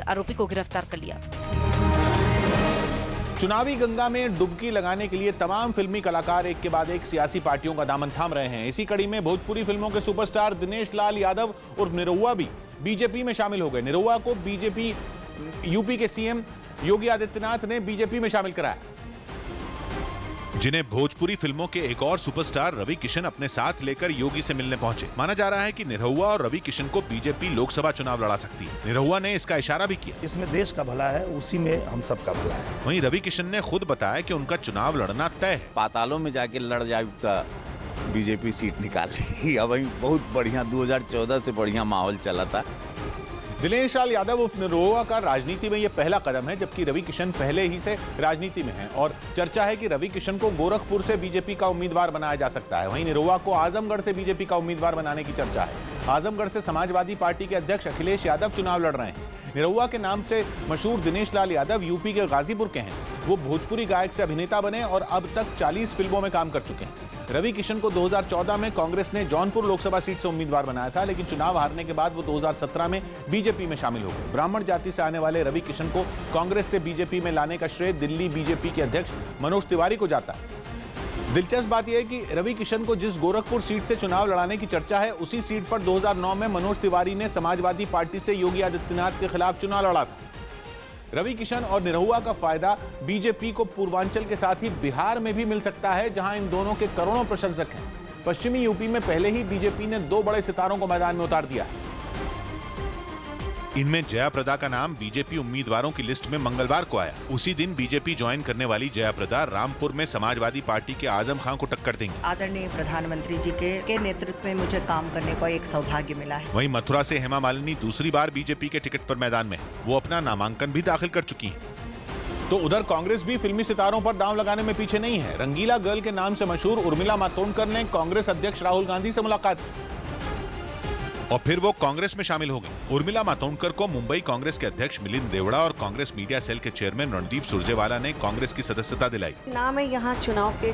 आरोपी को गिरफ्तार कर लिया। चुनावी गंगा में डुबकी लगाने के लिए तमाम फिल्मी कलाकार एक के बाद एक सियासी पार्टियों का दामन थाम रहे हैं। इसी कड़ी में भोजपुरी फिल्मों के सुपरस्टार दिनेश लाल यादव और निरहुआ भी बीजेपी में शामिल हो गए। निरहुआ को बीजेपी यूपी के सीएम योगी आदित्यनाथ ने बीजेपी में शामिल कराया, जिन्हें भोजपुरी फिल्मों के एक और सुपरस्टार रवि किशन अपने साथ लेकर योगी से मिलने पहुंचे। माना जा रहा है कि निरहुआ और रवि किशन को बीजेपी लोकसभा चुनाव लड़ा सकती है। निरहुआ ने इसका इशारा भी किया। इसमें देश का भला है, उसी में हम सबका भला है। वहीं रवि किशन ने खुद बताया कि उनका चुनाव लड़ना तय है। पातालों में जाके लड़ जाए तो बीजेपी सीट निकाल ली। अब बहुत बढ़िया 2014 से बढ़िया माहौल चला था। दिनेश लाल यादव उर्फ निरहुआ का राजनीति में यह पहला कदम है, जबकि रवि किशन पहले ही से राजनीति में हैं और चर्चा है कि रवि किशन को गोरखपुर से बीजेपी का उम्मीदवार बनाया जा सकता है। वहीं निरहुआ को आजमगढ़ से बीजेपी का उम्मीदवार बनाने की चर्चा है। आजमगढ़ से समाजवादी पार्टी के अध्यक्ष अखिलेश यादव चुनाव लड़ रहे हैं। निरहुआ के नाम से मशहूर दिनेश लाल यादव यूपी के गाजीपुर के हैं। वो भोजपुरी गायक से अभिनेता बने और अब तक 40 फिल्मों में काम कर चुके हैं। रवि किशन को 2014 में कांग्रेस ने जौनपुर लोकसभा सीट से उम्मीदवार बनाया था, लेकिन चुनाव हारने के बाद वो 2017 में बीजेपी में शामिल हो गए। ब्राह्मण जाति से आने वाले रवि किशन को कांग्रेस से बीजेपी में लाने का श्रेय दिल्ली बीजेपी के अध्यक्ष मनोज तिवारी को जाता है। दिलचस्प बात यह है कि रवि किशन को जिस गोरखपुर सीट से चुनाव लड़ाने की चर्चा है, उसी सीट पर 2009 में मनोज तिवारी ने समाजवादी पार्टी से योगी आदित्यनाथ के खिलाफ चुनाव लड़ा था। रवि किशन और निरहुआ का फायदा बीजेपी को पूर्वांचल के साथ ही बिहार में भी मिल सकता है, जहां इन दोनों के करोड़ों प्रशंसक हैं। पश्चिमी यूपी में पहले ही बीजेपी ने 2 बड़े सितारों को मैदान में उतार दिया है। इनमें जया प्रदा का नाम बीजेपी उम्मीदवारों की लिस्ट में मंगलवार को आया। उसी दिन बीजेपी ज्वाइन करने वाली जया प्रदा रामपुर में समाजवादी पार्टी के आजम खान को टक्कर देंगी। आदरणीय प्रधानमंत्री जी के नेतृत्व में मुझे काम करने का एक सौभाग्य मिला है। वहीं मथुरा से हेमा मालिनी दूसरी बार बीजेपी के टिकट पर मैदान में है। वो अपना नामांकन भी दाखिल कर चुकी हैं। तो उधर कांग्रेस भी फिल्मी सितारों पर दांव लगाने में पीछे नहीं है। रंगीला गर्ल के नाम से मशहूर उर्मिला मातोंडकर ने कांग्रेस अध्यक्ष राहुल गांधी से मुलाकात की और फिर वो कांग्रेस में शामिल हो गई। उर्मिला मातोंडकर को मुंबई कांग्रेस के अध्यक्ष मिलिंद देवड़ा और कांग्रेस मीडिया सेल के चेयरमैन रणदीप सुरजेवाला ने कांग्रेस की सदस्यता दिलाई। ना मैं यहाँ चुनाव के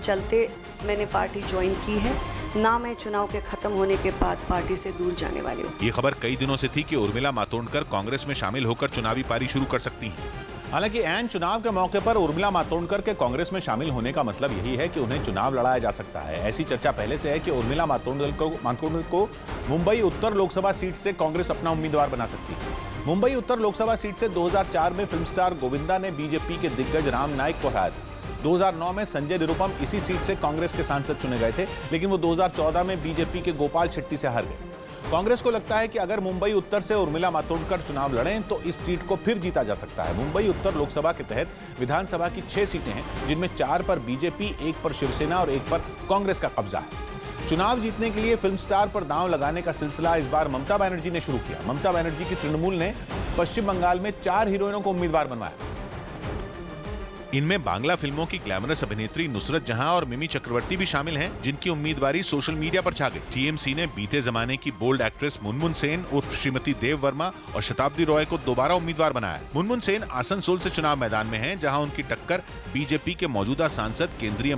चलते मैंने पार्टी ज्वाइन की है, ना मैं चुनाव के खत्म होने के बाद पार्टी से दूर जाने वाली हूँ। ये खबर कई दिनों से थी कि उर्मिला मातोंडकर कांग्रेस में शामिल होकर चुनावी पारी शुरू कर सकती हैं। हालांकि ऐन चुनाव के मौके पर उर्मिला मातोंडकर के कांग्रेस में शामिल होने का मतलब यही है कि उन्हें चुनाव लड़ाया जा सकता है। ऐसी चर्चा पहले से है कि उर्मिला मातोंडकर को मुंबई उत्तर लोकसभा सीट से कांग्रेस अपना उम्मीदवार बना सकती है। मुंबई उत्तर लोकसभा सीट से 2004 में फिल्म स्टार गोविंदा ने बीजेपी के दिग्गज राम नाईक को हराया था। 2009 में संजय निरुपम इसी सीट से कांग्रेस के सांसद चुने गए थे, लेकिन वो 2014 में बीजेपी के गोपाल शेट्टी से हार गए। कांग्रेस को लगता है कि अगर मुंबई उत्तर से उर्मिला मातोंडकर चुनाव लड़ें तो इस सीट को फिर जीता जा सकता है। मुंबई उत्तर लोकसभा के तहत विधानसभा की 6 सीटें हैं, जिनमें 4 पर बीजेपी, 1 पर शिवसेना और 1 पर कांग्रेस का कब्जा है। चुनाव जीतने के लिए फिल्म स्टार पर दांव लगाने का सिलसिला इस बार ममता बनर्जी ने शुरू किया। ममता बनर्जी की तृणमूल ने पश्चिम बंगाल में 4 हीरोइनों को उम्मीदवार बनवाया। इनमें बांग्ला फिल्मों की ग्लैमरस अभिनेत्री नुसरत जहां और मिमी चक्रवर्ती भी शामिल हैं, जिनकी उम्मीदवारी सोशल मीडिया पर छा गई। टीएमसी ने बीते जमाने की बोल्ड एक्ट्रेस मुनमुन सेन उर्फ श्रीमती देव वर्मा और शताब्दी रॉय को दोबारा उम्मीदवार बनाया। मुनमुन सेन आसनसोल से चुनाव मैदान में हैं, जहां उनकी टक्कर बीजेपी के मौजूदा सांसद केंद्रीय